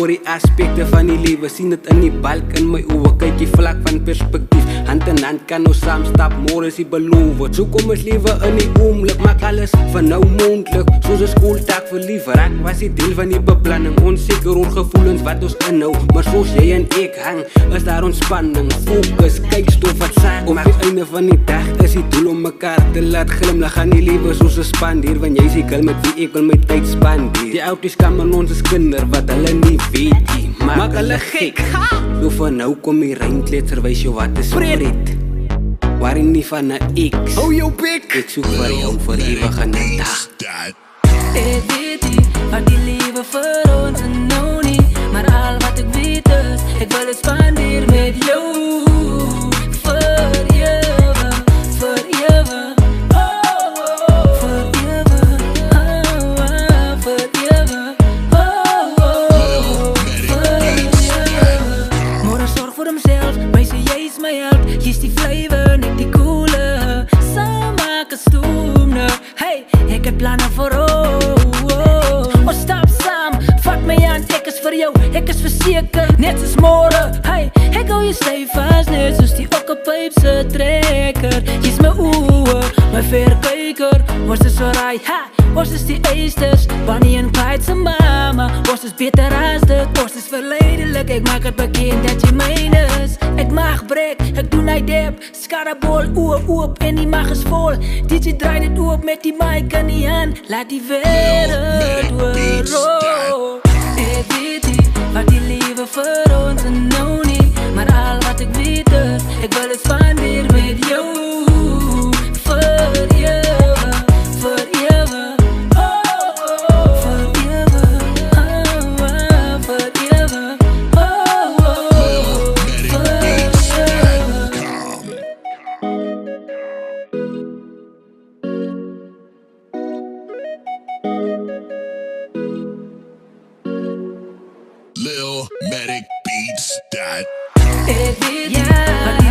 oor die aspekte van die lewe. Sien dit in die balk in my oë, kyk die vlak van perspektief. Hand in hand kan ons saam stap, môre is die beloof. So kom ons lewe in die oomblik, maak alles van nou moontlik. Soos 'n skooltak verlief raak, was die deel van die beplanning. Onseker oor gevoelens wat ons inhou, maar soos jy en ek hang, is daar ontspanning. Fokus, kyk stof wat saak. Om die einde van die dag is die doel om mekaar te laat glimlag aan die lewe soos 'n spandier. Want jy sê girl met wie ek wil my tyd spandeer. Die oudjes kan maar ons is kinder wat hulle nie weet nie, maak hulle gek. So van nou kom die reinkletser wys jou wat is pret. Waarin nie van 'n X. Hou jou bek. Ek soek vir jou vir ewig en 'n dag. Ek weet nie wat die lewe vir ons nou nie, maar al wat ek weet is, ek wil het spandeer met jou. Forever, forever. Jy's die flavor, net die koele. Saam maak 'n stoom nou. Hey, ek het planne vir ons stap saam, vat my aan, ek is vir jou. Ek is verseker, net soos môre. Hey, ek hou jy stay vast, net soos die okkerpyp se trekker. Jy's my oë, my verkyker. Ons is so raai, ha, ons is die eisters. Bonnie en Clyde se mama. Ons is beter as dit, ons is verleidelik. Ek maak het bekend dat jy myne is. Ek mag breek, ek doen hy dip. Skarabol, oop en die mag is vol. DJ draai dit oop met die mic in die hand. Laat die wereld oorrol. Ek weet nie wat die lewe vir ons nou nie, maar al wat ek weet is, ek wil het spandeer met jou. Forever, forever. Lil Medic Beats that. Ek weet, yeah.